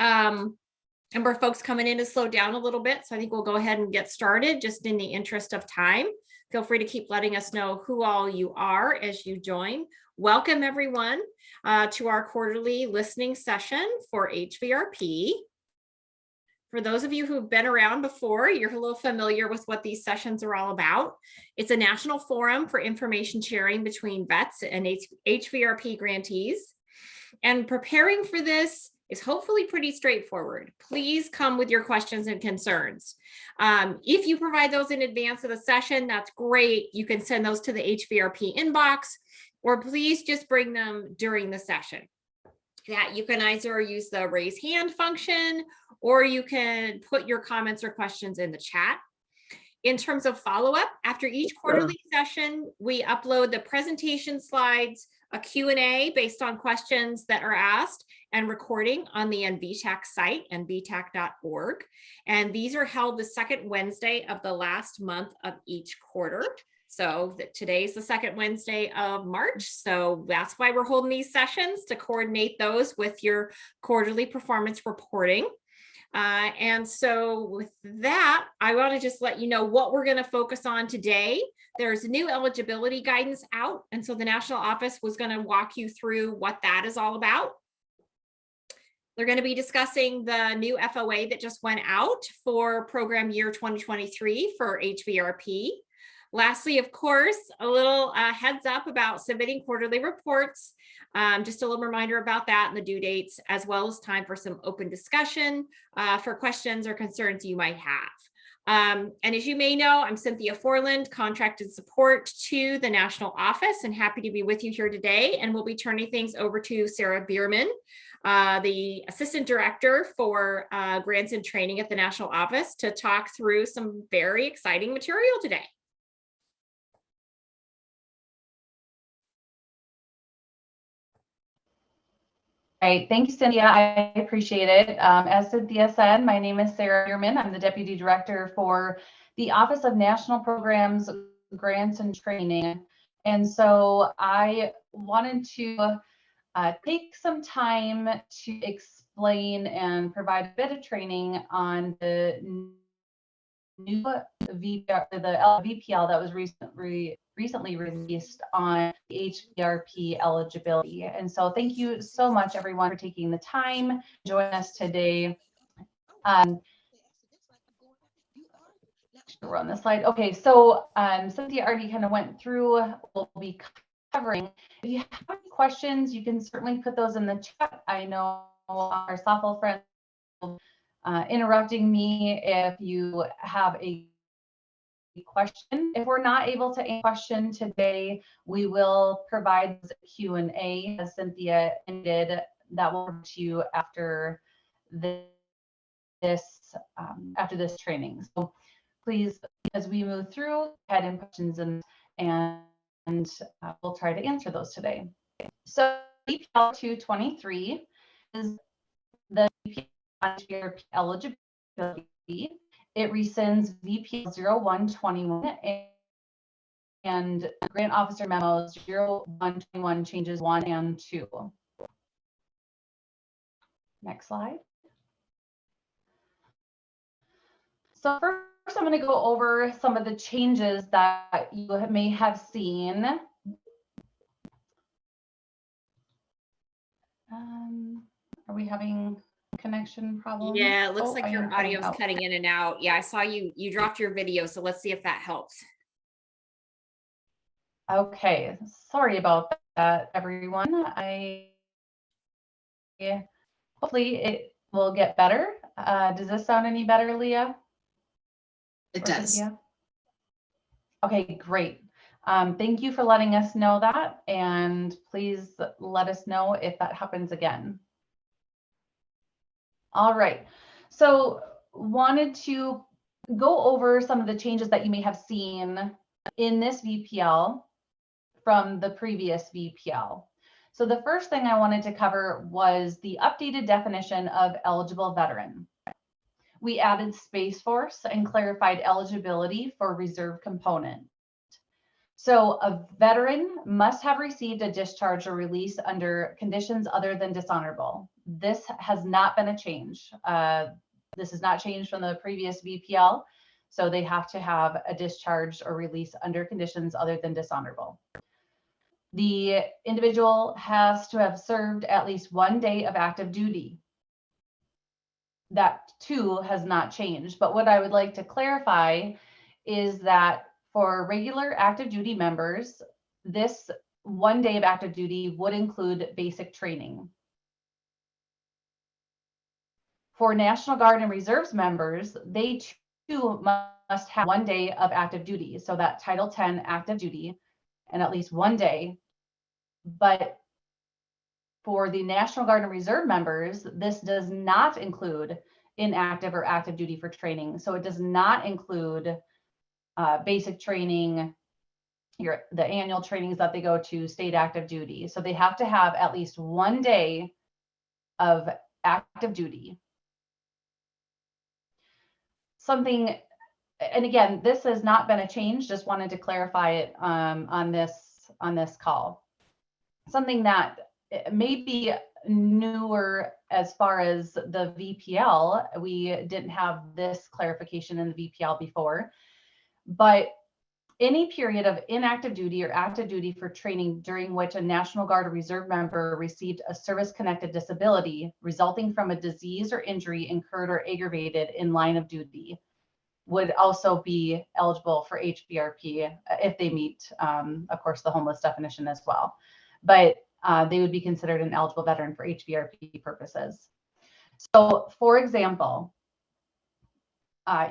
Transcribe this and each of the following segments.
number of folks coming in to slow down a little bit. So I think we'll go ahead and get started just in the interest of time. Feel free to keep letting us know who all you are as you join. Welcome everyone to our quarterly listening session for HVRP. For those of you who've been around before, you're a little familiar with what these sessions are all about. It's a national forum for information sharing between vets and HVRP grantees. And preparing for this is hopefully pretty straightforward. Please come with your questions and concerns. If you provide those in advance of the session, that's great. You can send those to the HVRP inbox, or please just bring them during the session. That you can either use the raise hand function, or you can put your comments or questions in the chat. In terms of follow-up, after each quarterly session, we upload the presentation slides, a Q&A based on questions that are asked, and recording on the NVTAC site, nvtac.org. And these are held the second Wednesday of the last month of each quarter. So today's the second Wednesday of March. So that's why we're holding these sessions, to coordinate those with your quarterly performance reporting. And so with that, I want to just let you know what we're going to focus on today. There's new eligibility guidance out. And so the national office was going to walk you through what that is all about. They're going to be discussing the new FOA that just went out for program year 2023 for HVRP. Lastly, of course, a little heads up about submitting quarterly reports. Just a little reminder about that and the due dates, as well as time for some open discussion for questions or concerns you might have. And as you may know, I'm Cynthia Forland, contracted support to the national office, and happy to be with you here today. And we'll be turning things over to Sarah Bierman, the assistant director for grants and training at the national office, to talk through some very exciting material today. Great. Thank you, Cynthia. I appreciate it. As Cynthia said, my name is Sarah Bierman. I'm the Deputy Director for the Office of National Programs, Grants and Training. And so I wanted to take some time to explain and provide a bit of training on the new VPL that was recently released on HVRP eligibility. And so thank you so much, everyone, for taking the time to join us today. We're on the slide. Okay, so Cynthia already kind of went through what we'll be covering. If you have any questions, you can certainly put those in the chat. I know our softball friends interrupting me if you have a question. If we're not able to answer a question today, we will provide a Q&A, as Cynthia ended, that will come to you after this training. So please, as we move through, add in questions and we'll try to answer those today. So VPL 223 is the HVRP eligibility. It rescinds VPL 0121 and grant officer memos 0121 changes 1 and 2. Next slide. So first, I'm going to go over some of the changes that you may have seen. Are we having connection problems? Yeah, it looks like your audio's cutting in and out. Yeah, I saw you dropped your video, so let's see if that helps. Okay, sorry about that, everyone. Hopefully it will get better. Does this sound any better, Leah? It does. Yeah. Okay, great. Thank you for letting us know that, and please let us know if that happens again. All right, so wanted to go over some of the changes that you may have seen in this VPL from the previous VPL. So the first thing I wanted to cover was the updated definition of eligible veteran. We added Space Force and clarified eligibility for reserve component. So a veteran must have received a discharge or release under conditions other than dishonorable. This has not been a change. This has not changed from the previous VPL. So they have to have a discharge or release under conditions other than dishonorable. The individual has to have served at least 1 day of active duty. That too has not changed. But what I would like to clarify is that for regular active duty members, this 1 day of active duty would include basic training. For National Guard and Reserves members, they too must have 1 day of active duty. So that Title 10 active duty and at least 1 day. But for the National Guard and Reserve members, this does not include inactive or active duty for training. So it does not include basic training, the annual trainings that they go to, state active duty. So they have to have at least 1 day of active duty. Something, and again, this has not been a change, just wanted to clarify it on this call. Something that may be newer as far as the VPL, we didn't have this clarification in the VPL before, but any period of inactive duty or active duty for training during which a National Guard or Reserve member received a service-connected disability resulting from a disease or injury incurred or aggravated in line of duty would also be eligible for HVRP if they meet, of course, the homeless definition as well. But they would be considered an eligible veteran for HVRP purposes. So, for example,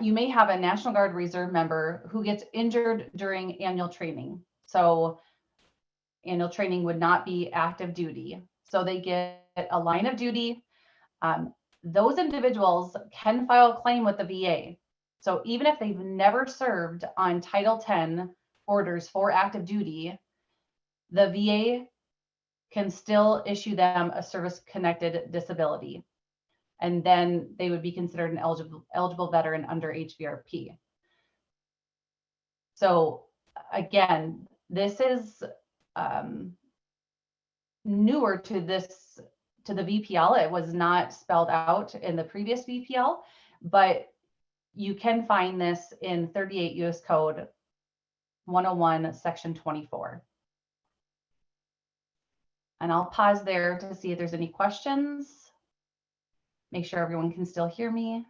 you may have a National Guard Reserve member who gets injured during annual training. So annual training would not be active duty. So they get a line of duty. Those individuals can file a claim with the VA. So even if they've never served on Title 10 orders for active duty, the VA can still issue them a service-connected disability. And then they would be considered an eligible veteran under HVRP. So again, this is newer to the VPL. It was not spelled out in the previous VPL, but you can find this in 38 U.S. Code 101, Section 24. And I'll pause there to see if there's any questions. Make sure everyone can still hear me.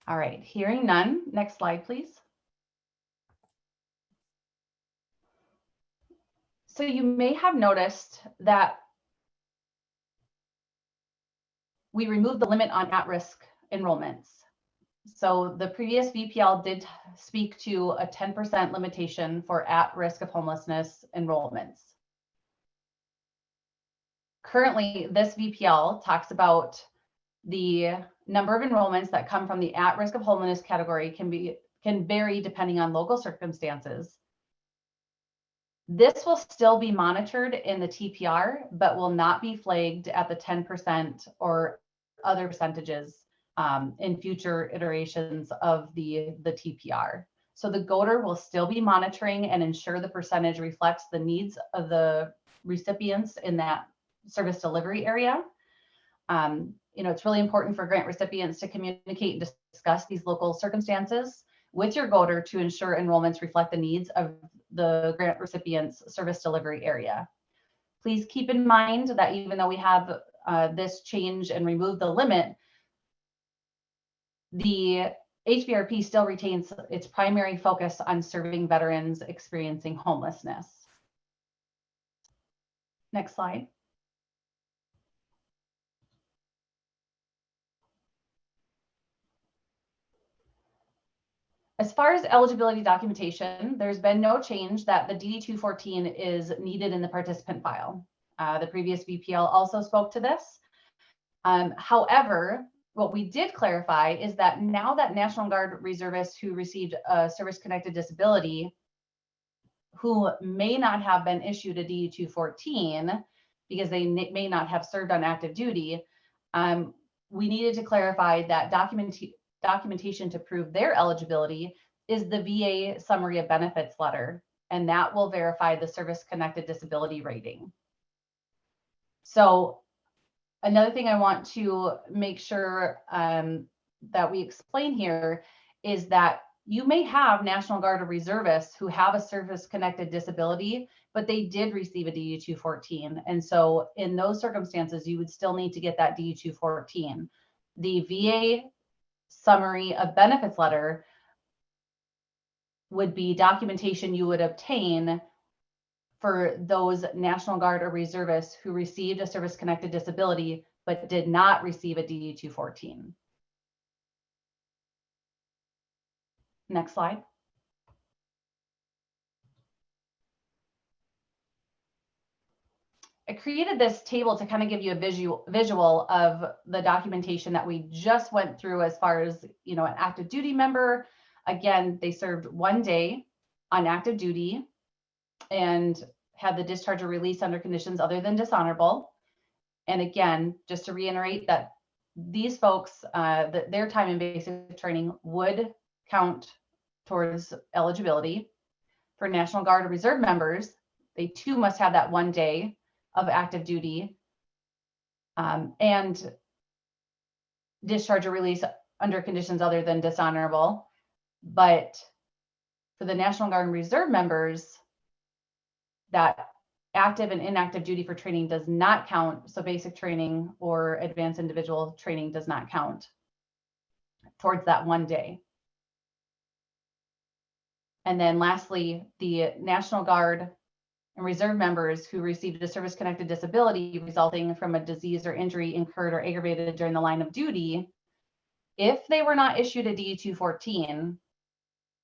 All right, hearing none. Next slide, please. So you may have noticed that we removed the limit on at-risk enrollments. So the previous VPL did speak to a 10% limitation for at-risk of homelessness enrollments. Currently, this VPL talks about the number of enrollments that come from the at-risk of homelessness category can vary depending on local circumstances. This will still be monitored in the TPR, but will not be flagged at the 10% or other percentages in future iterations of the TPR. So the GODR will still be monitoring and ensure the percentage reflects the needs of the recipients in that service delivery area. It's really important for grant recipients to communicate and discuss these local circumstances with your GODR to ensure enrollments reflect the needs of the grant recipient's service delivery area. Please keep in mind that even though we have this change and remove the limit, the HVRP still retains its primary focus on serving veterans experiencing homelessness. Next slide. As far as eligibility documentation, there's been no change that the DD-214 is needed in the participant file. The previous VPL also spoke to this. However, what we did clarify is that now that National Guard reservists who received a service-connected disability who may not have been issued a DD-214 because they may not have served on active duty, we needed to clarify that documentation to prove their eligibility is the VA summary of benefits letter, and that will verify the service-connected disability rating. So another thing I want to make sure that we explain here is that you may have National Guard or reservists who have a service-connected disability, but they did receive a DD-214. And so in those circumstances, you would still need to get that DD-214. The VA summary of benefits letter would be documentation you would obtain for those National Guard or reservists who received a service-connected disability but did not receive a DD-214. Next slide. I created this table to kind of give you a visual of the documentation that we just went through as far as, an active duty member. Again, they served 1 day on active duty and had the discharge or release under conditions other than dishonorable. And again, just to reiterate that these folks, their time in basic training would count towards eligibility. For National Guard or Reserve members, they too must have that 1 day of active duty and discharge or release under conditions other than dishonorable. But for the National Guard and Reserve members, that active and inactive duty for training does not count. So basic training or advanced individual training does not count towards that 1 day. And then lastly, the National Guard and Reserve members who received a service-connected disability resulting from a disease or injury incurred or aggravated during the line of duty, if they were not issued a DD-214,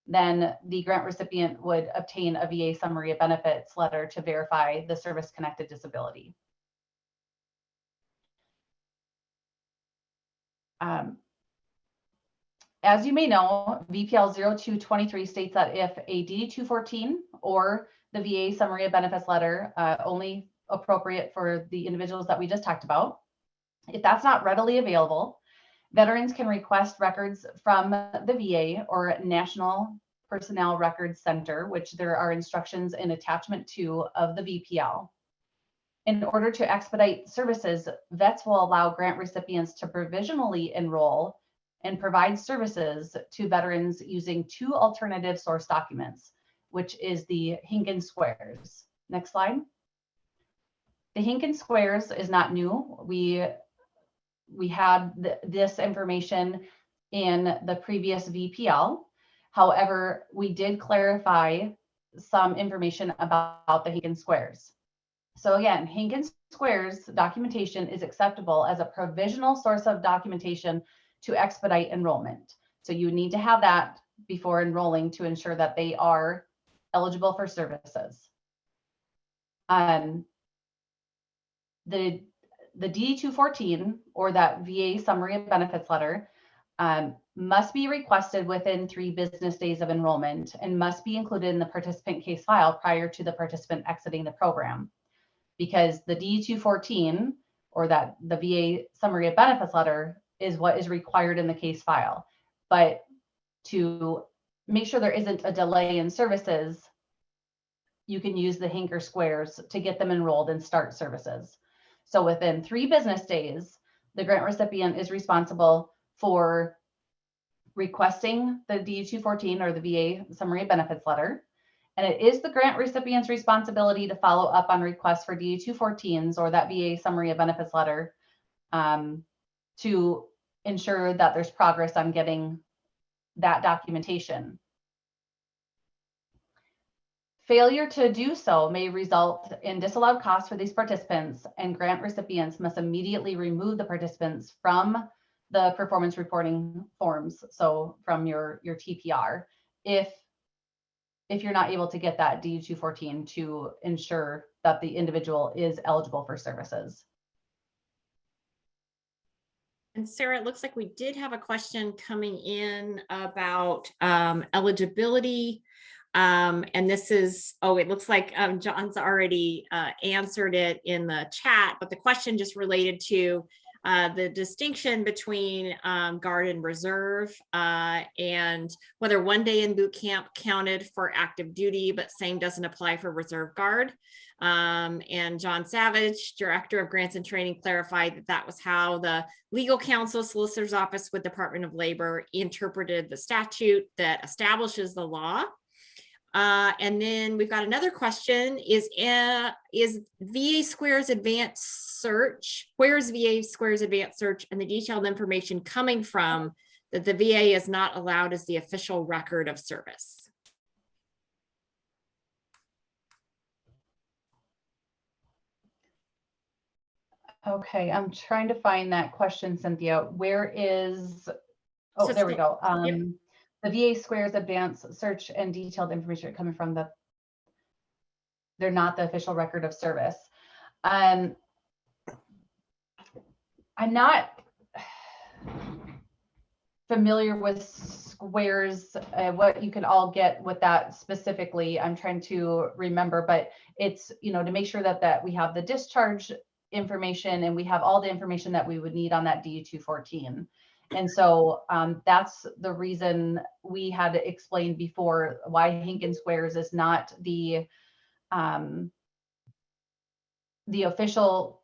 then the grant recipient would obtain a VA summary of benefits letter to verify the service-connected disability. As you may know, VPL 0223 states that if a DD-214 or the VA summary of benefits letter, only appropriate for the individuals that we just talked about, if that's not readily available, veterans can request records from the VA or National Personnel Records Center, which there are instructions in attachment 2 of the VPL. In order to expedite services, vets will allow grant recipients to provisionally enroll and provide services to veterans using 2 alternative source documents, which is the Hinkin Squares. Next slide. The Hinkin Squares is not new. We had this information in the previous VPL. However, we did clarify some information about the Hinkin Squares. So again, Hinkin Squares documentation is acceptable as a provisional source of documentation to expedite enrollment. So you need to have that before enrolling to ensure that they are eligible for services. The DD-214 or that VA summary of benefits letter must be requested within 3 business days of enrollment and must be included in the participant case file prior to the participant exiting the program. Because the DD-214 or that the VA summary of benefits letter is what is required in the case file. But to make sure there isn't a delay in services, you can use the Hinkin Squares to get them enrolled and start services. So within 3 business days, the grant recipient is responsible for requesting the DD-214 or the VA summary of benefits letter. And it is the grant recipient's responsibility to follow up on requests for DD-214s or that VA summary of benefits letter to ensure that there's progress on getting that documentation. Failure to do so may result in disallowed costs for these participants, and grant recipients must immediately remove the participants from the performance reporting forms, so from your TPR, if you're not able to get that DD-214 to ensure that the individual is eligible for services. And Sarah, it looks like we did have a question coming in about eligibility. And this is, it looks like John's already answered it in the chat, but the question just related to the distinction between Guard and Reserve, and whether 1 day in boot camp counted for active duty, but same doesn't apply for Reserve Guard. And John Savage, Director of Grants and Training, clarified that that was how the Legal Counsel Solicitor's Office with Department of Labor interpreted the statute that establishes the law. And then we've got another question: is VA Square's advanced search, where is VA Square's advanced search and the detailed information coming from that the VA is not allowed as the official record of service? Okay, I'm trying to find that question, Cynthia. Where is, oh, So there we go. yep. The VA Square's advanced search and detailed information coming from they're not the official record of service. I'm not familiar with Squares, what you can all get with that specifically. I'm trying to remember, but it's, to make sure that we have the discharge information and we have all the information that we would need on that DU-214. And so that's the reason we had explained before why Hinkin Squares is not the official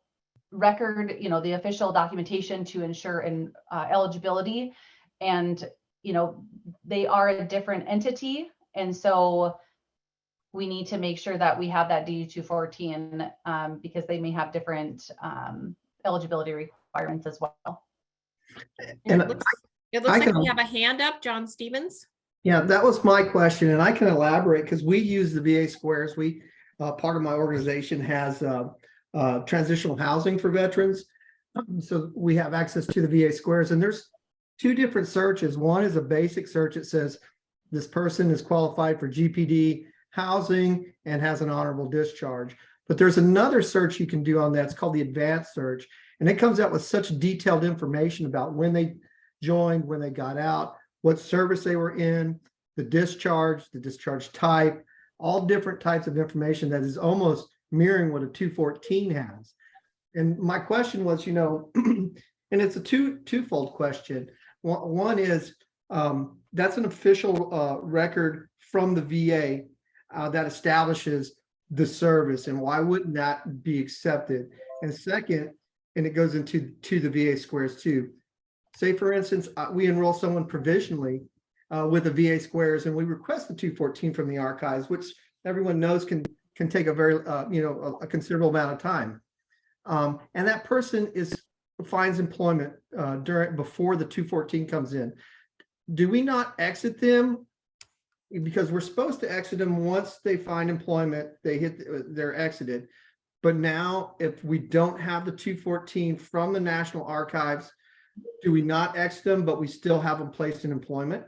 record, the official documentation to ensure eligibility. And, they are a different entity. And so we need to make sure that we have that DU-214 because they may have different eligibility requirements as well. And it looks like we have a hand up, John Stevens. Yeah, that was my question, and I can elaborate because we use the VA Squares. We part of my organization has transitional housing for veterans, so we have access to the VA Squares. And there's two different searches. One is a basic search. It says this person is qualified for GPD housing and has an honorable discharge. But there's another search you can do on that. It's called the advanced search, and it comes out with such detailed information about when they joined, when they got out, what service they were in, the discharge type, all different types of information that is almost mirroring what a 214 has. And my question was, and it's a twofold question. One is that's an official record from the VA that establishes the service, and why wouldn't that be accepted? And second, and it goes into the VA Squares too. Say, for instance, we enroll someone provisionally with the VA Squares, and we request the 214 from the archives, which everyone knows can take a very a considerable amount of time. And that person finds employment before the 214 comes in. Do we not exit them? Because we're supposed to exit them once they find employment, they're exited. But now, if we don't have the 214 from the National Archives, do we not exit them, but we still have them placed in employment?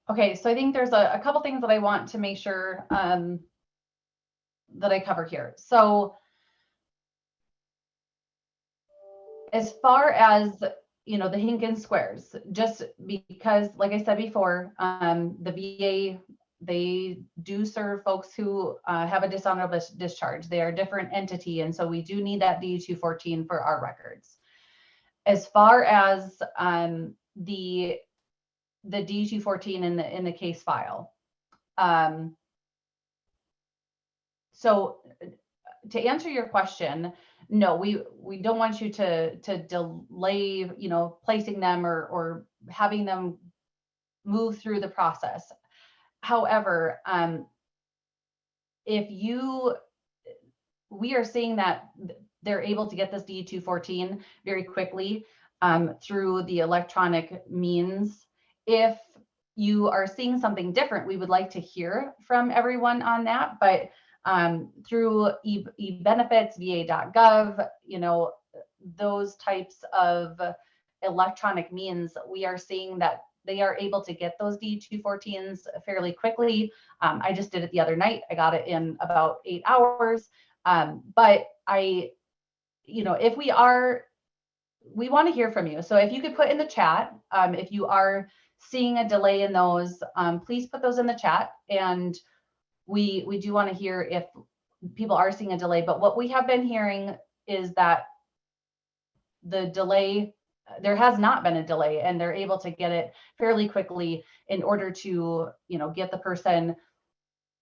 Okay, so I think there's a couple things that I want to make sure that I cover here. So as far as, the Hinkin Squares, just because, like I said before, the VA, they do serve folks who have a dishonorable discharge. They are a different entity, and so we do need that DU-214 for our records. As far as the DU-214 in the case file, so to answer your question, no, we don't want you to delay, placing them or having them move through the process. However, we are seeing that they're able to get this DU-214 very quickly through the electronic means. If you are seeing something different, we would like to hear from everyone on that, but through e-benefits, va.gov, those types of electronic means, we are seeing that they are able to get those DU-214s fairly quickly. I just did it the other night. I got it in about 8 hours. But if we want to hear from you. So if you could put in the chat, if you are seeing a delay in those, please put those in the chat. And we do want to hear if people are seeing a delay. But what we have been hearing is that the delay, there has not been a delay, and they're able to get it fairly quickly in order to, get the person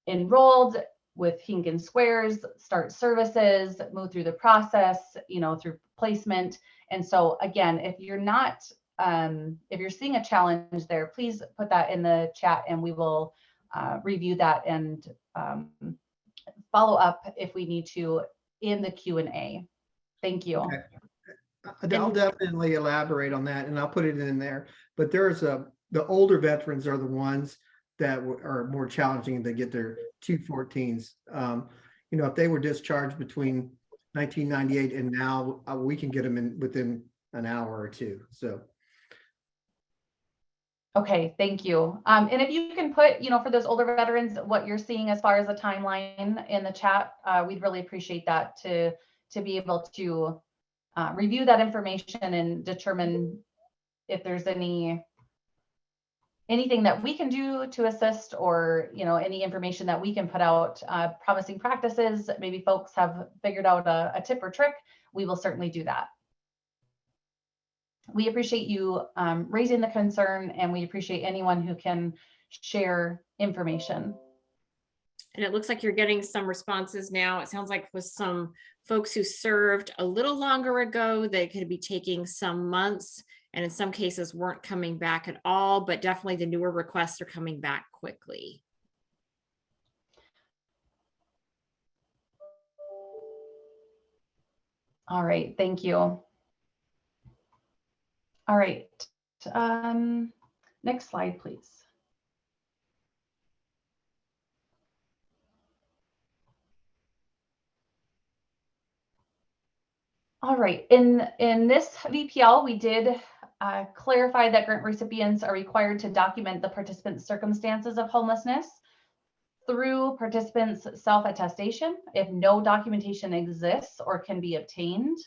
enrolled with Hink and Squares, start services, move through the process, through placement. And so again, if you're not, if you're seeing a challenge there, please put that in the chat and we will review that and follow up if we need to in the Q&A. Thank you. Okay. I'll definitely elaborate on that and I'll put it in there. But the older veterans are the ones that are more challenging to get their 214s. If they were discharged between 1998 and now, we can get them in within an hour or two. So. Okay, thank you. And if you can put, for those older veterans, what you're seeing as far as a timeline in the chat, we'd really appreciate that to be able to review that information and determine if there's anything that we can do to assist, or any information that we can put out, promising practices. Maybe folks have figured out a tip or trick. We will certainly do that. We appreciate you raising the concern, and we appreciate anyone who can share information. And it looks like you're getting some responses now. It sounds like with some folks who served a little longer ago, they could be taking some months, and in some cases weren't coming back at all, but definitely the newer requests are coming back quickly. All right, thank you. All right, next slide, please. All right, in this VPL, we did clarify that grant recipients are required to document the participant's circumstances of homelessness through participants' self-attestation if no documentation exists or can be obtained.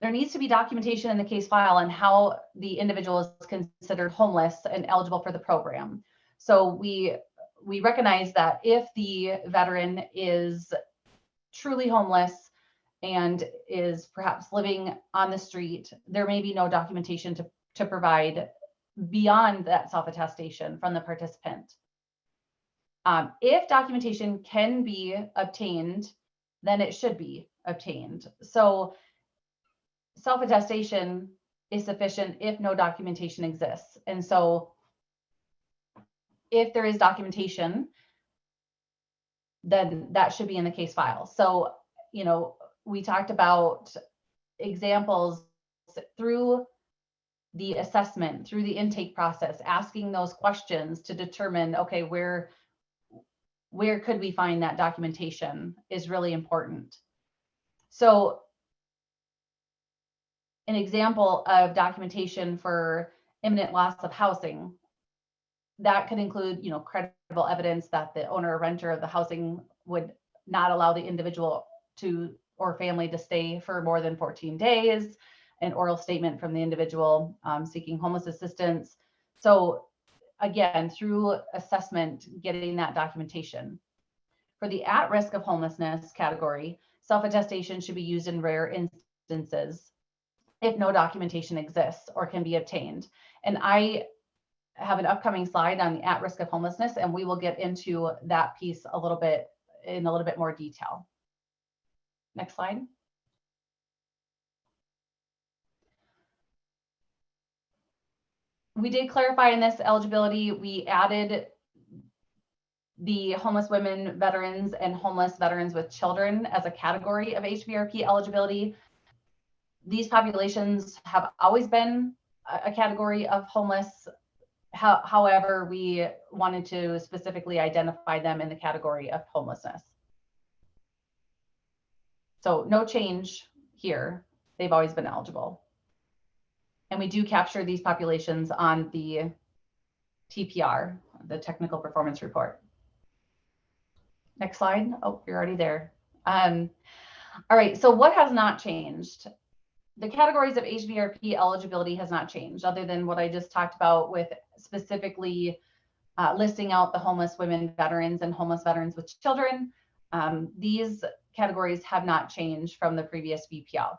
There needs to be documentation in the case file on how the individual is considered homeless and eligible for the program. So we recognize that if the veteran is truly homeless and is perhaps living on the street, there may be no documentation to provide beyond that self-attestation from the participant. If documentation can be obtained, then it should be obtained. So self-attestation is sufficient if no documentation exists. And so if there is documentation, then that should be in the case file. So, we talked about examples through the assessment, through the intake process, asking those questions to determine, okay, where could we find that documentation is really important. So an example of documentation for imminent loss of housing, that could include, credible evidence that the owner or renter of the housing would not allow the individual or family to stay for more than 14 days, an oral statement from the individual seeking homeless assistance. So again, through assessment, getting that documentation. For the at risk of homelessness category, self-attestation should be used in rare instances if no documentation exists or can be obtained. And I have an upcoming slide on the at risk of homelessness, and we will get into that piece in a little bit more detail. Next slide. We did clarify in this eligibility, we added the homeless women veterans and homeless veterans with children as a category of HVRP eligibility. These populations have always been a category of homeless. However, we wanted to specifically identify them in the category of homelessness. So no change here. They've always been eligible. And we do capture these populations on the TPR, the Technical Performance Report. Next slide. Oh, you're already there. All right, so what has not changed? The categories of HVRP eligibility has not changed, other than what I just talked about with specifically listing out the homeless women veterans and homeless veterans with children. These categories have not changed from the previous VPL.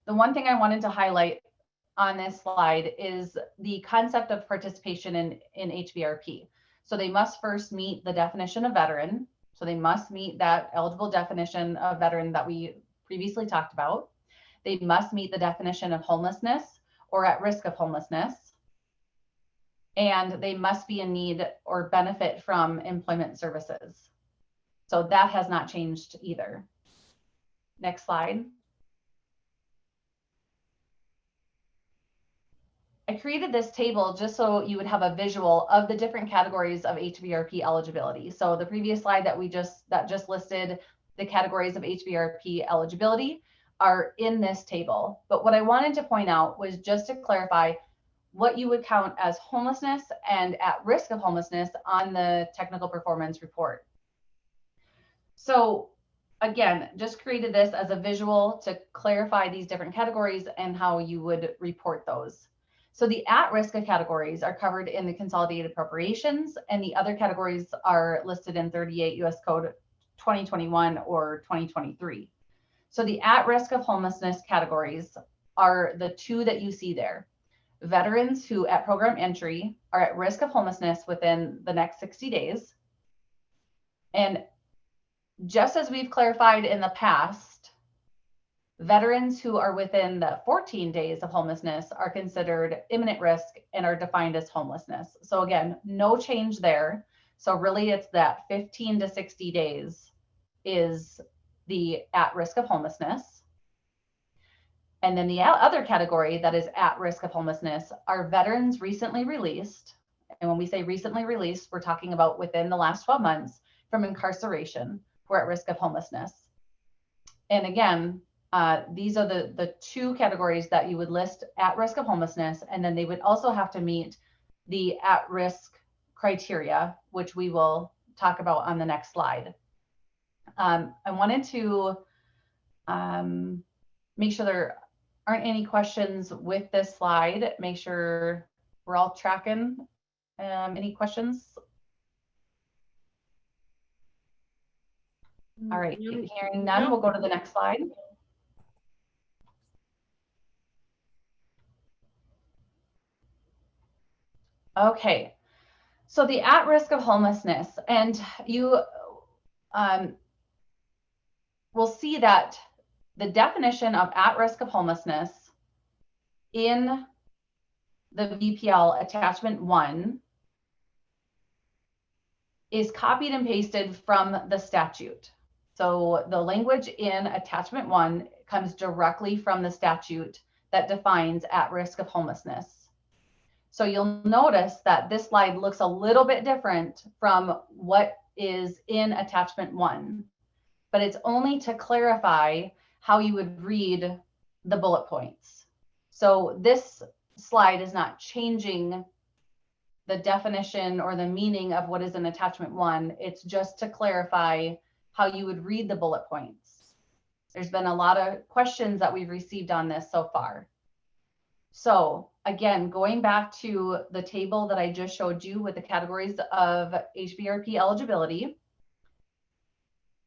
The one thing I wanted to highlight on this slide is the concept of participation in HVRP. So they must first meet the definition of veteran. So they must meet that eligible definition of veteran that we previously talked about. They must meet the definition of homelessness or at risk of homelessness. And they must be in need or benefit from employment services. So that has not changed either. Next slide. I created this table just so you would have a visual of the different categories of HVRP eligibility. So the previous slide that just listed the categories of HVRP eligibility are in this table. But what I wanted to point out was just to clarify what you would count as homelessness and at risk of homelessness on the technical performance report. So again, just created this as a visual to clarify these different categories and how you would report those. So the at-risk categories are covered in the consolidated appropriations, and the other categories are listed in 38 U.S. Code 2021 or 2023. So the at-risk of homelessness categories are the two that you see there. Veterans who at program entry are at risk of homelessness within the next 60 days. And just as we've clarified in the past, veterans who are within the 14 days of homelessness are considered imminent risk and are defined as homelessness. So again, no change there. So really it's that 15 to 60 days is the at risk of homelessness. And then the other category that is at risk of homelessness are veterans recently released. And when we say recently released, we're talking about within the last 12 months from incarceration who are at risk of homelessness. And again, these are the two categories that you would list at risk of homelessness, and then they would also have to meet the at-risk criteria, which we will talk about on the next slide. I wanted to make sure there aren't any questions with this slide. Make sure we're all tracking. Any questions? All right, hearing none, we'll go to the next slide. Okay, so the at risk of homelessness, and you will see that the definition of at risk of homelessness in the VPL attachment 1 is copied and pasted from the statute. So the language in attachment 1 comes directly from the statute that defines at risk of homelessness. So you'll notice that this slide looks a little bit different from what is in attachment 1, but it's only to clarify how you would read the bullet points. So this slide is not changing the definition or the meaning of what is in attachment 1. It's just to clarify how you would read the bullet points. There's been a lot of questions that we've received on this so far. So again, going back to the table that I just showed you with the categories of HVRP eligibility,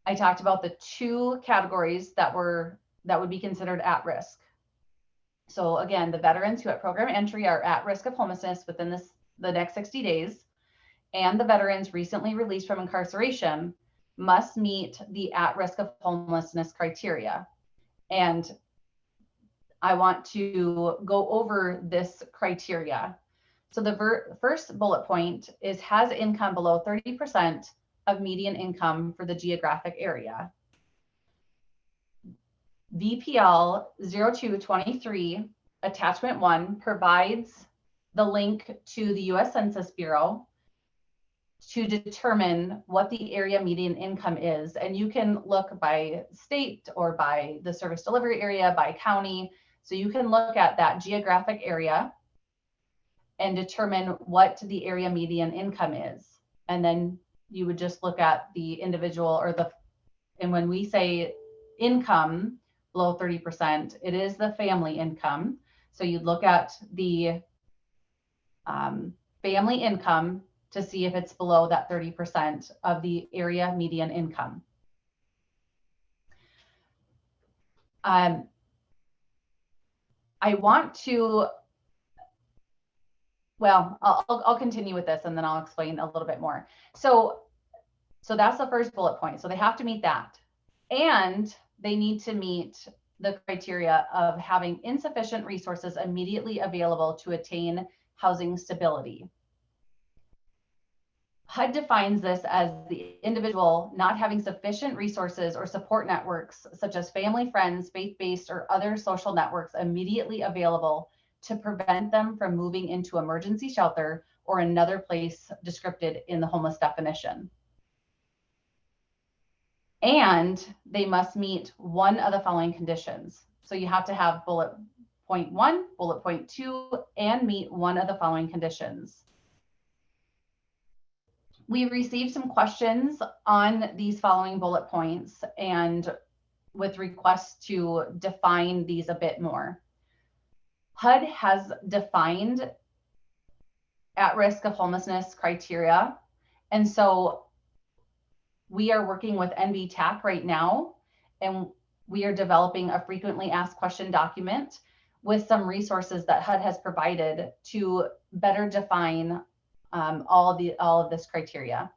I talked about the two categories that would be considered at risk. So again, the veterans who at program entry are at risk of homelessness within the next 60 days, and the veterans recently released from incarceration must meet the at risk of homelessness criteria. And I want to go over this criteria. So the first bullet point is has income below 30% of median income for the geographic area. VPL 0223 attachment 1 provides the link to the US Census Bureau to determine what the area median income is. And you can look by state or by the service delivery area, by county. So you can look at that geographic area and determine what the area median income is. And then you would just look at the individual and when we say income below 30%, it is the family income. So you'd look at the family income to see if it's below that 30% of the area median income. I want to, well, I'll continue with this and then I'll explain a little bit more. So that's the first bullet point. So they have to meet that. And they need to meet the criteria of having insufficient resources immediately available to attain housing stability. HUD defines this as the individual not having sufficient resources or support networks, such as family, friends, faith-based, or other social networks immediately available to prevent them from moving into emergency shelter or another place described in the homeless definition. And they must meet one of the following conditions. So you have to have bullet point 1, bullet point 2, and meet one of the following conditions. We received some questions on these following bullet points and with requests to define these a bit more. HUD has defined at risk of homelessness criteria. And so we are working with NVTAC right now, and we are developing a frequently asked question document with some resources that HUD has provided to better define all of this criteria.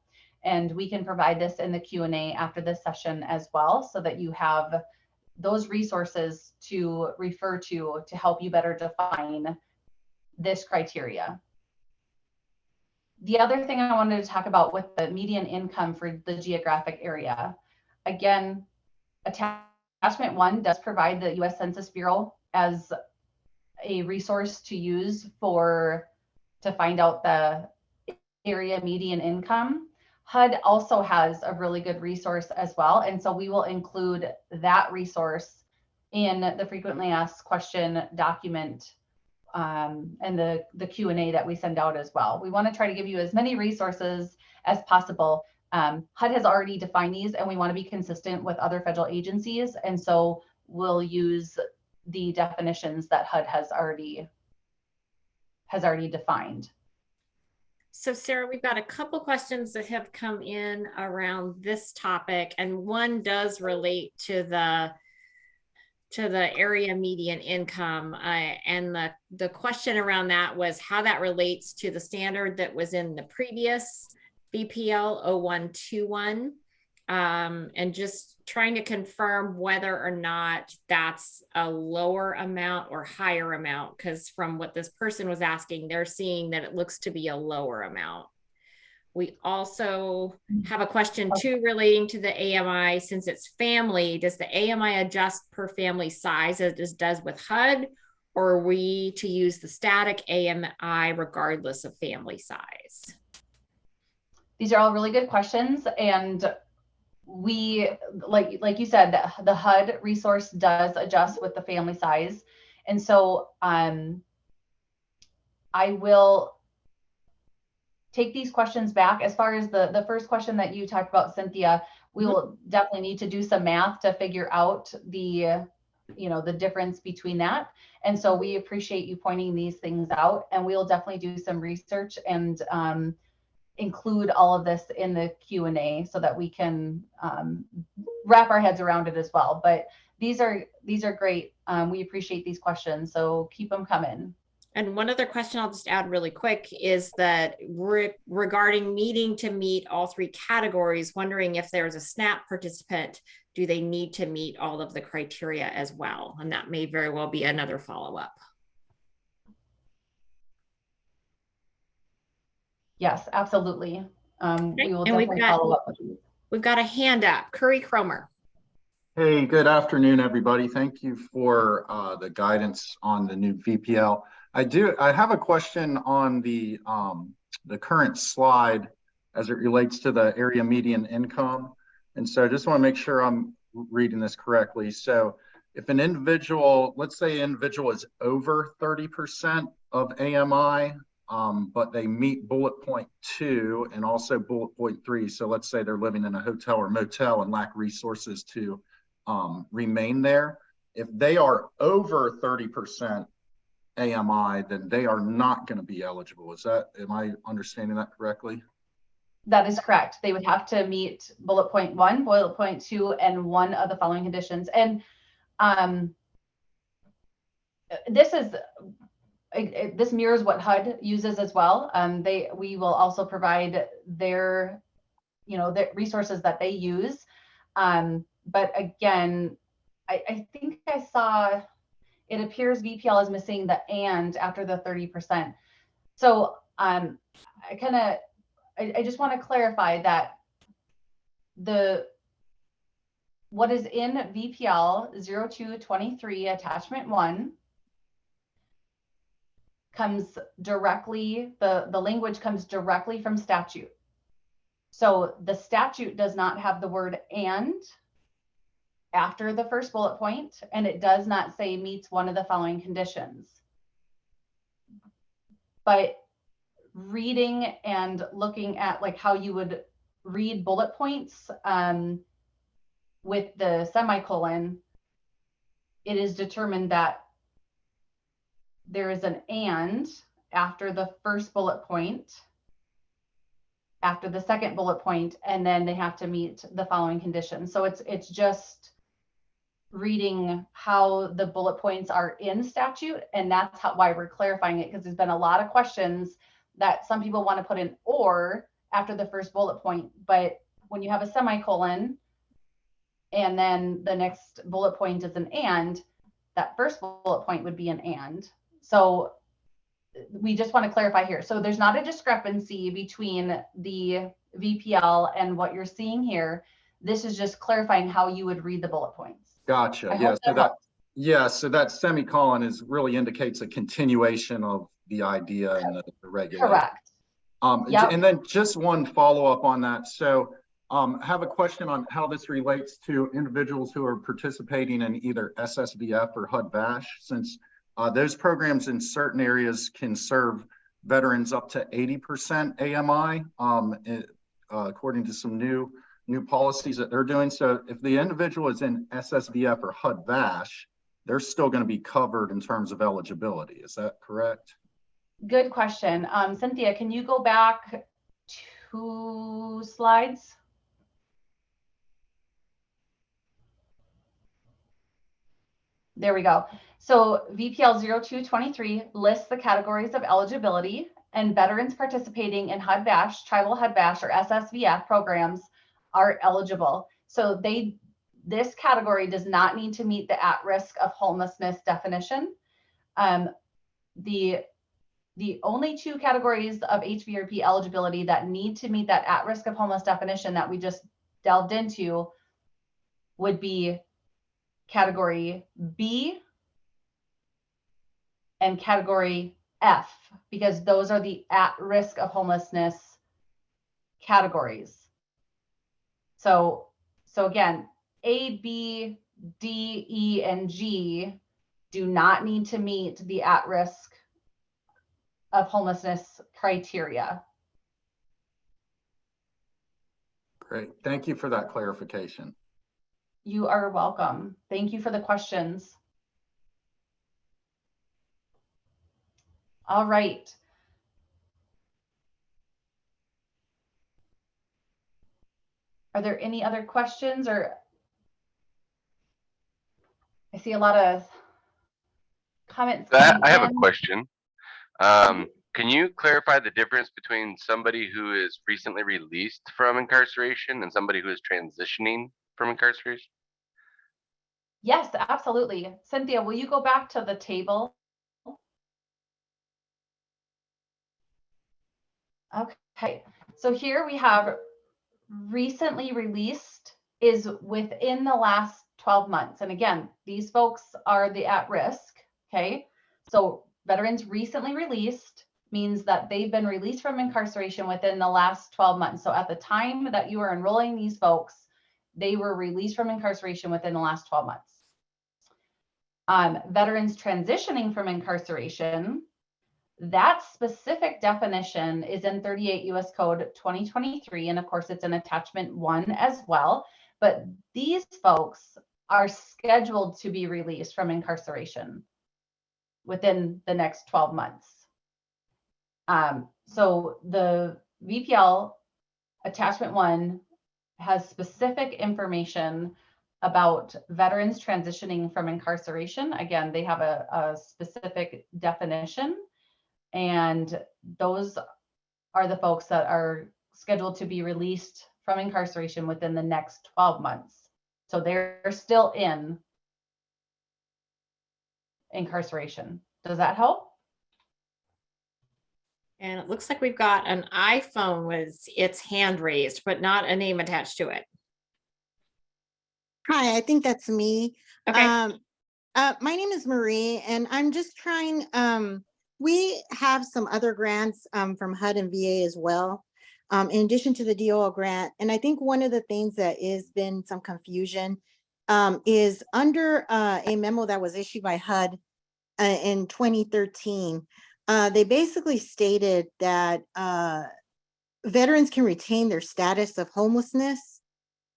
And we can provide this in the Q&A after this session as well, so that you have those resources to refer to help you better define this criteria. The other thing I wanted to talk about with the median income for the geographic area. Again, attachment 1 does provide the US Census Bureau as a resource to use to find out the area median income. HUD also has a really good resource as well. And so we will include that resource in the frequently asked question document and the Q&A that we send out as well. We want to try to give you as many resources as possible. HUD has already defined these, and we want to be consistent with other federal agencies. And so we'll use the definitions that HUD has already defined. So Sarah, we've got a couple questions that have come in around this topic, and one does relate to the area median income. And the question around that was how that relates to the standard that was in the previous BPL 0121. And just trying to confirm whether or not that's a lower amount or higher amount, because from what this person was asking, they're seeing that it looks to be a lower amount. We also have a question too relating to the AMI. Since it's family, does the AMI adjust per family size as it does with HUD, or are we to use the static AMI regardless of family size? These are all really good questions, and we, like you said, the HUD resource does adjust with the family size. And so I will take these questions back. As far as the first question that you talked about, Cynthia, we will definitely need to do some math to figure out the difference between that. And so we appreciate you pointing these things out, and we'll definitely do some research and include all of this in the Q&A so that we can wrap our heads around it as well. But these are great. We appreciate these questions, so keep them coming. And one other question I'll just add really quick is that regarding needing to meet all 3 categories, wondering if there's a SNAP participant, do they need to meet all of the criteria as well? And that may very well be another follow-up. Yes, absolutely. Okay. We will definitely follow up with you. We've got a hand up, Curry Cromer. Hey, good afternoon, everybody. Thank you for the guidance on the new VPL. I have a question on the current slide as it relates to the area median income. And so I just want to make sure I'm reading this correctly. So if an individual, let's say an individual is over 30% of AMI, but they meet bullet point 2 and also bullet point 3. So let's say they're living in a hotel or motel and lack resources to remain there. If they are over 30% AMI, then they are not going to be eligible. Am I understanding that correctly? That is correct. They would have to meet bullet point 1, bullet point 2, and one of the following conditions. And This is this mirrors what HUD uses as well. We will also provide their, the resources that they use. But again, I think I saw, it appears VPL is missing the and after the 30%. So I just want to clarify that what is in VPL 0223 attachment 1 comes directly, the language comes directly from statute. So the statute does not have the word and after the first bullet point, and it does not say meets one of the following conditions. But reading and looking at like how you would read bullet points with the semicolon, it is determined that there is an and after the first bullet point, after the second bullet point, and then they have to meet the following conditions. So it's just reading how the bullet points are in statute, and that's why we're clarifying it, because there's been a lot of questions that some people want to put in or after the first bullet point, but when you have a semicolon and then the next bullet point is an and, that first bullet point would be an and. So we just want to clarify here. So there's not a discrepancy between the VPL and what you're seeing here. This is just clarifying how you would read the bullet points. Gotcha. So that semicolon really indicates a continuation of the idea and the regulation. Correct. Yep. And then just one follow-up on that. So have a question on how this relates to individuals who are participating in either SSVF or HUD-VASH, since those programs in certain areas can serve veterans up to 80% AMI, according to some new policies that they're doing. So if the individual is in SSVF or HUD-VASH, they're still going to be covered in terms of eligibility. Is that correct? Good question. Cynthia, can you go back 2 slides? There we go. So VPL 0223 lists the categories of eligibility, and veterans participating in HUD-VASH, tribal HUD-VASH, or SSVF programs are eligible. So this category does not need to meet the at-risk of homelessness definition. The only 2 categories of HVRP eligibility that need to meet that at-risk of homeless definition that we just delved into would be category B and category F, because those are the at-risk of homelessness categories. So again, A, B, D, E, and G do not need to meet the at-risk of homelessness criteria. Great. Thank you for that clarification. You are welcome. Thank you for the questions. All right. Are there any other questions, or I see a lot of comments. I have a question. Can you clarify the difference between somebody who is recently released from incarceration and somebody who is transitioning from incarceration? Yes, absolutely. Cynthia, will you go back to the table? Okay, so here we have recently released is within the last 12 months. And again, these folks are the at risk, okay? So veterans recently released means that they've been released from incarceration within the last 12 months. So at the time that you are enrolling these folks, they were released from incarceration within the last 12 months. Veterans transitioning from incarceration, that specific definition is in 38 U.S. Code 2023. And of course, it's in attachment 1 as well. But these folks are scheduled to be released from incarceration within the next 12 months. So the VPL attachment 1 has specific information about veterans transitioning from incarceration. Again, they have a specific definition, and those are the folks that are scheduled to be released from incarceration within the next 12 months. So they're still in incarceration. Does that help? And it looks like we've got an iPhone with its hand raised, but not a name attached to it. Hi, I think that's me. Okay. My name is Marie, and I'm just trying, we have some other grants from HUD and VA as well, in addition to the DOL grant. And I think one of the things that has been some confusion is under a memo that was issued by HUD in 2013. They basically stated that veterans can retain their status of homelessness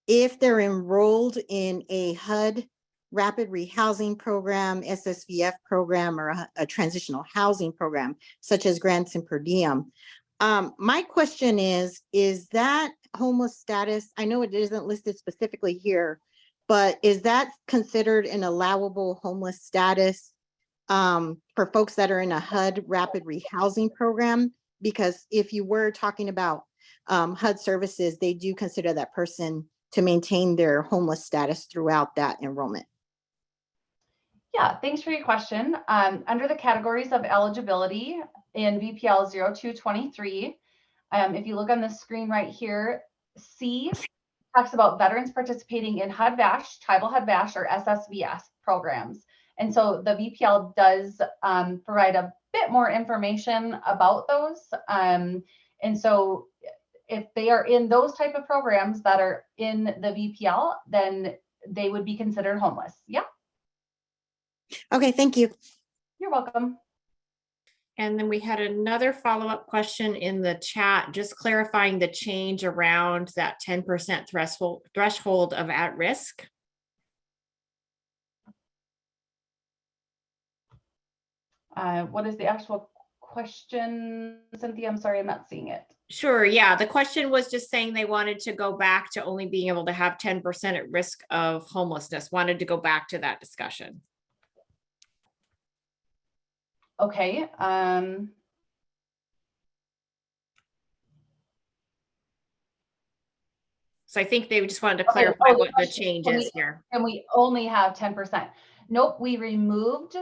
if they're enrolled in a HUD rapid rehousing program, SSVF program, or a transitional housing program, such as grants and per diem. My question is that homeless status, I know it isn't listed specifically here, but is that considered an allowable homeless status for folks that are in a HUD rapid rehousing program? Because if you were talking about HUD services, they do consider that person to maintain their homeless status throughout that enrollment. Yeah, thanks for your question. Under the categories of eligibility in VPL 0223, if you look on the screen right here, C talks about veterans participating in HUD-VASH, tribal HUD-VASH, or SSVS programs. And so the VPL does provide a bit more information about those. And so if they are in those type of programs that are in the VPL, then they would be considered homeless. Yeah. Okay, thank you. You're welcome. And then we had another follow-up question in the chat, just clarifying the change around that 10% threshold of at risk. What is the actual question, Cynthia? I'm sorry, I'm not seeing it. Sure. Yeah. The question was just saying they wanted to go back to only being able to have 10% at risk of homelessness, wanted to go back to that discussion. Okay. So I think they just wanted to clarify what the change is here. And we only have 10%. Nope, we removed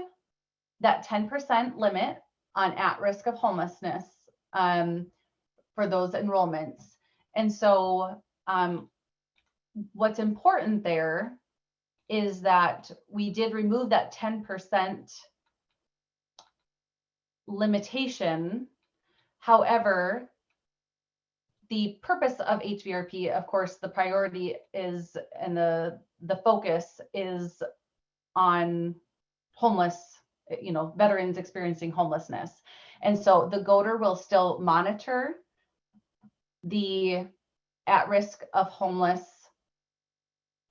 that 10% limit on at risk of homelessness for those enrollments. And so what's important there is that we did remove that 10% limitation. However, the purpose of HVRP, of course, the priority is, and the focus is on homeless, veterans experiencing homelessness. And so the GODR will still monitor the at risk of homeless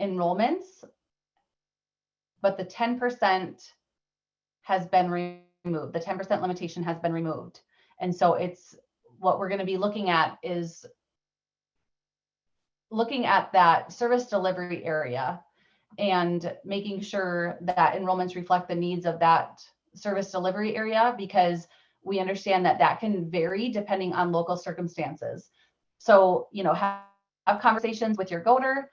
enrollments, but the 10% has been removed. The 10% limitation has been removed. And so it's what we're going to be looking at is looking at that service delivery area and making sure that enrollments reflect the needs of that service delivery area, because we understand that that can vary depending on local circumstances. So, have conversations with your GODR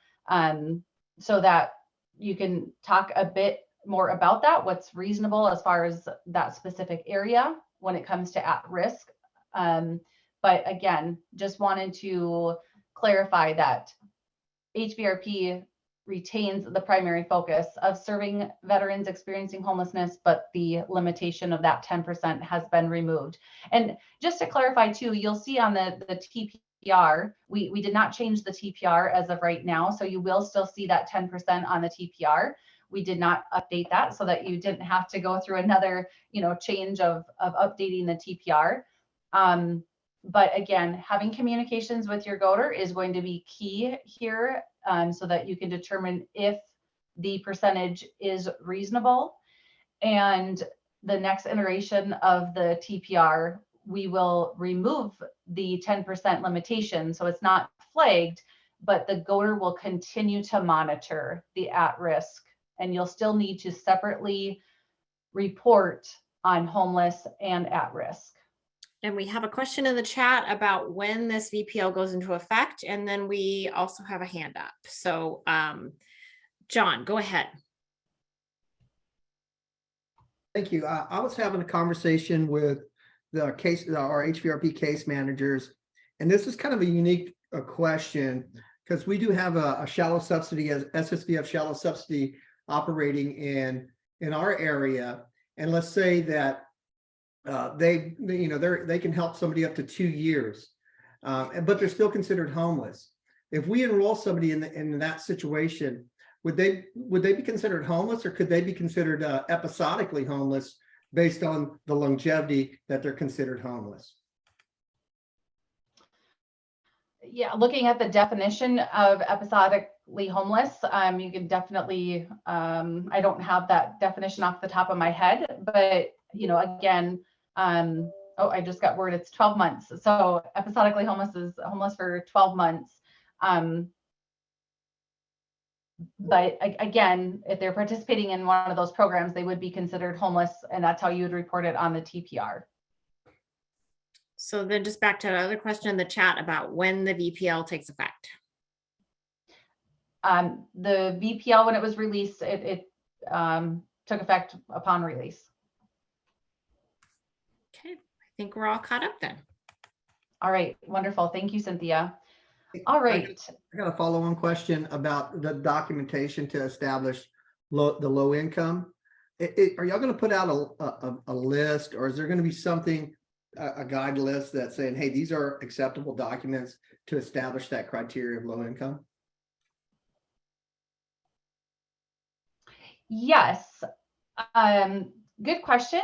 so that you can talk a bit more about that, what's reasonable as far as that specific area when it comes to at risk. But again, just wanted to clarify that HVRP retains the primary focus of serving veterans experiencing homelessness, but the limitation of that 10% has been removed. And just to clarify too, you'll see on the TPR, we did not change the TPR as of right now. So you will still see that 10% on the TPR. We did not update that so that you didn't have to go through another, change of updating the TPR. But again, having communications with your GODR is going to be key here, so that you can determine if the percentage is reasonable. And the next iteration of the TPR, we will remove the 10% limitation. So it's not flagged, but the GOTR will continue to monitor the at-risk, and you'll still need to separately report on homeless and at-risk. And we have a question in the chat about when this VPL goes into effect. And then we also have a hand up. So John, go ahead. Thank you. I was having a conversation with our HVRP case managers, and this is kind of a unique question because we do have a shallow subsidy, as SSVF shallow subsidy operating in our area. And let's say that they can help somebody up to 2 years, but they're still considered homeless. If we enroll somebody in that situation, would they be considered homeless, or could they be considered episodically homeless based on the longevity that they're considered homeless? Yeah, looking at the definition of episodically homeless, you can definitely, I don't have that definition off the top of my head, but again, oh, I just got word, it's 12 months. So episodically homeless is homeless for 12 months. But again, if they're participating in one of those programs, they would be considered homeless, and that's how you would report it on the TPR. So then just back to another question in the chat about when the VPL takes effect. The VPL, when it was released, it took effect upon release. Okay, I think we're all caught up then. All right, wonderful. Thank you, Cynthia. All right. I got a follow-on question about the documentation to establish the low income. Are y'all going to put out a list, or is there going to be something, a guide list that's saying, hey, these are acceptable documents to establish that criteria of low income? Yes. Good question.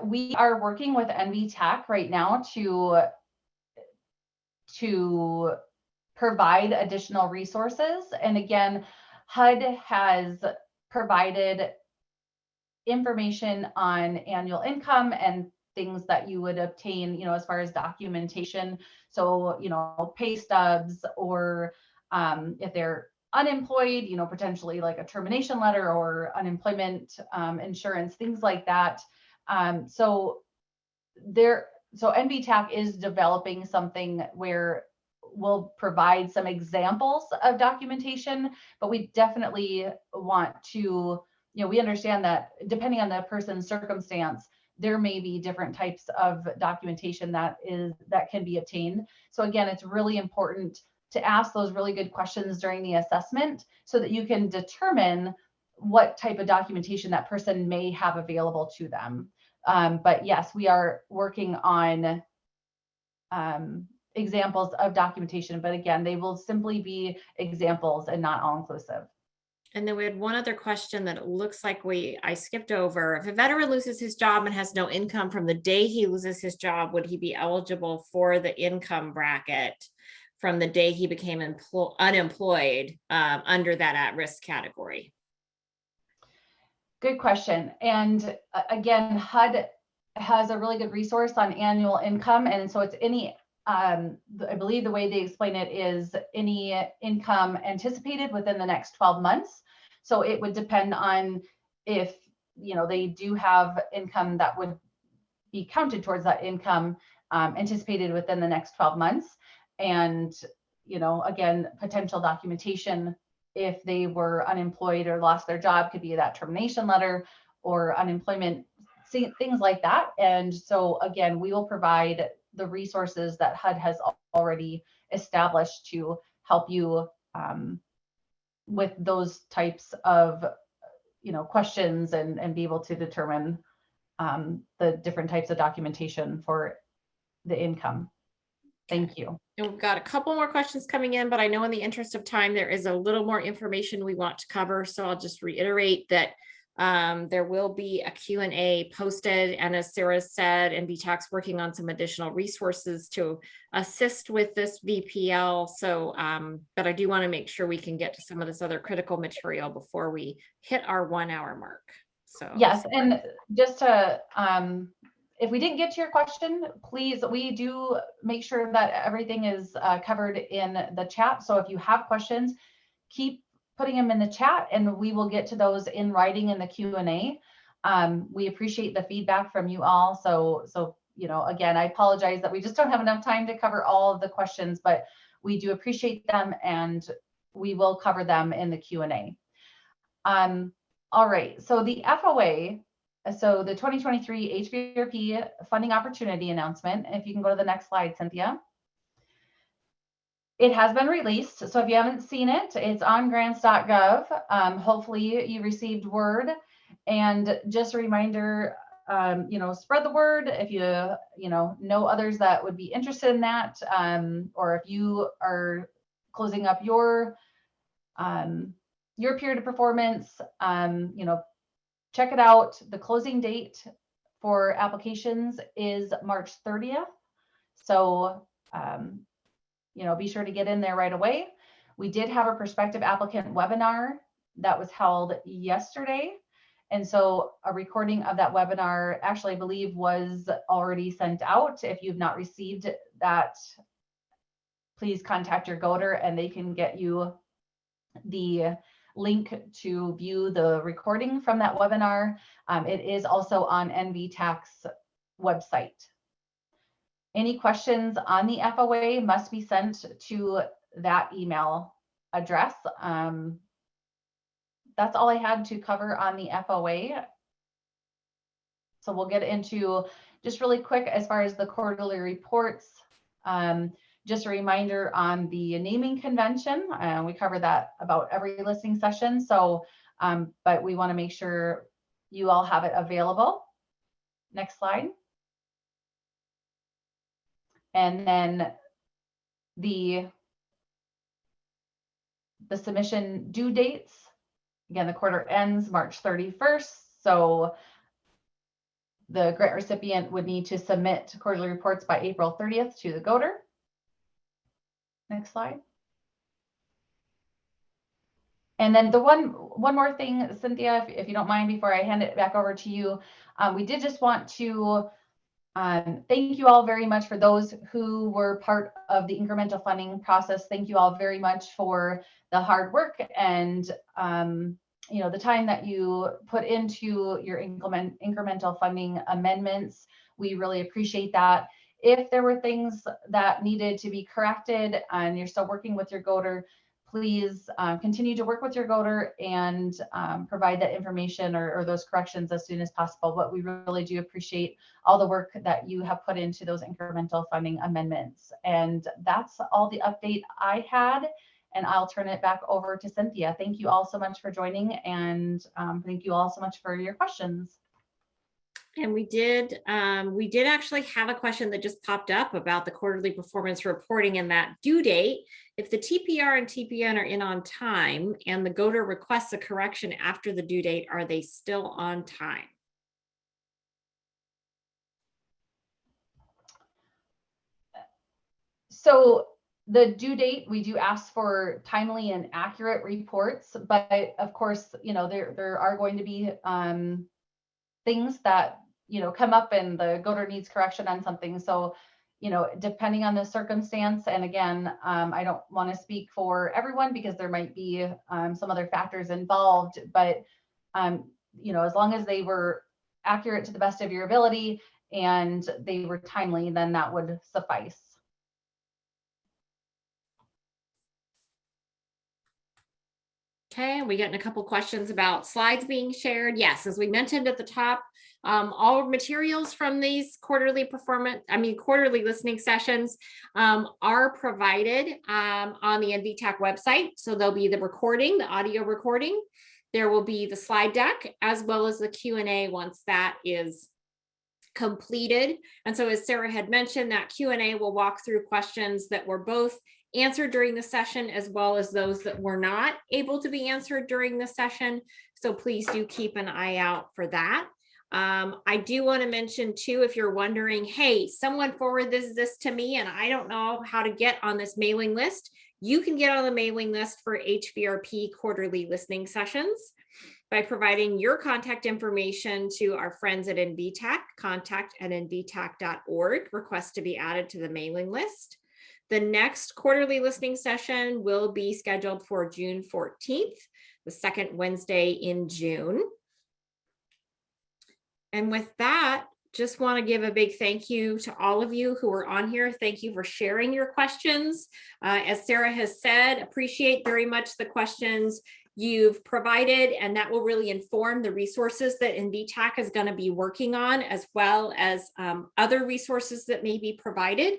We are working with NVTAC right now to provide additional resources. And again, HUD has provided information on annual income and things that you would obtain, as far as documentation. So, pay stubs, or if they're unemployed, potentially like a termination letter or unemployment insurance, things like that. So NVTAC is developing something where we'll provide some examples of documentation, but we definitely want to, we understand that depending on the person's circumstance, there may be different types of documentation that can be obtained. So again, it's really important to ask those really good questions during the assessment so that you can determine what type of documentation that person may have available to them. But yes, we are working on examples of documentation, but again, they will simply be examples and not all inclusive. And then we had one other question that it looks like I skipped over. If a veteran loses his job and has no income from the day he loses his job, would he be eligible for the income bracket from the day he became unemployed under that at-risk category? Good question. And again, HUD has a really good resource on annual income. And so it's any, I believe the way they explain it is any income anticipated within the next 12 months. So it would depend on if, they do have income that would be counted towards that income anticipated within the next 12 months. And, again, potential documentation if they were unemployed or lost their job could be that termination letter or unemployment, things like that. And so again, we will provide the resources that HUD has already established to help you with those types of questions and be able to determine the different types of documentation for the income. Thank you. And we've got a couple more questions coming in, but I know in the interest of time, there is a little more information we want to cover. So I'll just reiterate that there will be a Q&A posted. And as Sarah said, NVTAC's working on some additional resources to assist with this VPL. So, but I do want to make sure we can get to some of this other critical material before we hit our 1 hour mark. So yes, and just to if we didn't get to your question, please, we do make sure that everything is covered in the chat. So if you have questions, keep putting them in the chat and we will get to those in writing in the Q&A. We appreciate the feedback from you all. So, you know, again, I apologize that we just don't have enough time to cover all of the questions, but we do appreciate them and we will cover them in the Q&A. All right, so the FOA, so the 2023 HVRP funding opportunity announcement, if you can go to the next slide, Cynthia. It has been released, so if you haven't seen it, it's on grants.gov. Hopefully you received word, and just a reminder, you know, spread the word if you know others that would be interested in that, or if you are closing up your period of performance, you know, check it out. The closing date for applications is March 30th. So, you know, be sure to get in there right away. We did have a prospective applicant webinar that was held yesterday. And so a recording of that webinar actually, I believe, was already sent out. If you've not received that, please contact your GOTR and they can get you the link to view the recording from that webinar. It is also on NVTAC's website. Any questions on the FOA must be sent to that email address. That's all I had to cover on the FOA. So we'll get into just really quick as far as the quarterly reports. Just a reminder on the naming convention. We cover that about every listening session. So, but we want to make sure you all have it available. Next slide. And then the submission due dates. Again, the quarter ends March 31st. So the grant recipient would need to submit quarterly reports by April 30th to the GOTR. Next slide. And then the one more thing, Cynthia, if you don't mind, before I hand it back over to you, we did just want to thank you all very much for those who were part of the incremental funding process. Thank you all very much for the hard work and you know, the time that you put into your incremental funding amendments. We really appreciate that. If there were things that needed to be corrected and you're still working with your GOTR, please continue to work with your GOTR and provide that information or those corrections as soon as possible. But we really do appreciate all the work that you have put into those incremental funding amendments. And that's all the update I had. And I'll turn it back over to Cynthia. Thank you all so much for joining, and thank you all so much for your questions. And we did actually have a question that just popped up about the quarterly performance reporting and that due date. If the TPR and TPN are in on time and the GOTR requests a correction after the due date, are they still on time? So the due date, we do ask for timely and accurate reports, but of course, you know, there are going to be things that, you know, come up and the GOTR needs correction on something. So, you know, depending on the circumstance, and again, I don't want to speak for everyone because there might be some other factors involved, but, you know, as long as they were accurate to the best of your ability and they were timely, then that would suffice. Okay, we getting a couple questions about slides being shared. Yes, as we mentioned at the top, all materials from these quarterly listening sessions are provided on the NVTAC website. So there'll be the recording, the audio recording. There will be the slide deck as well as the Q&A once that is completed. And so as Sarah had mentioned, that Q&A will walk through questions that were both answered during the session as well as those that were not able to be answered during the session. So please do keep an eye out for that. I do want to mention too, if you're wondering, hey, someone forwarded this to me and I don't know how to get on this mailing list, you can get on the mailing list for HVRP quarterly listening sessions. by providing your contact information to our friends at NVTAC, contact@nvtac.org, request to be added to the mailing list. The next quarterly listening session will be scheduled for June 14th, the second Wednesday in June. And with that, just want to give a big thank you to all of you who are on here. Thank you for sharing your questions. As Sarah has said, appreciate very much the questions you've provided, and that will really inform the resources that NVTAC is going to be working on, as well as other resources that may be provided.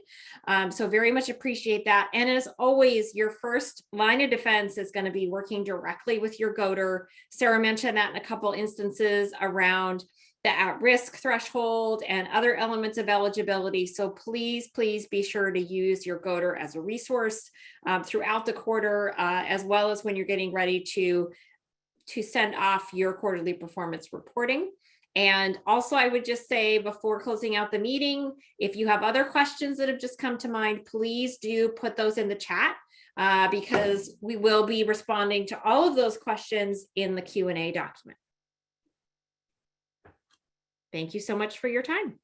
So very much appreciate that. And as always, your first line of defense is going to be working directly with your GOTR. Sarah mentioned that in a couple instances around the at-risk threshold and other elements of eligibility. So please, please be sure to use your GOTR as a resource throughout the quarter, as well as when you're getting ready to send off your quarterly performance reporting. And also, I would just say before closing out the meeting, if you have other questions that have just come to mind, please do put those in the chat because we will be responding to all of those questions in the Q&A document. Thank you so much for your time.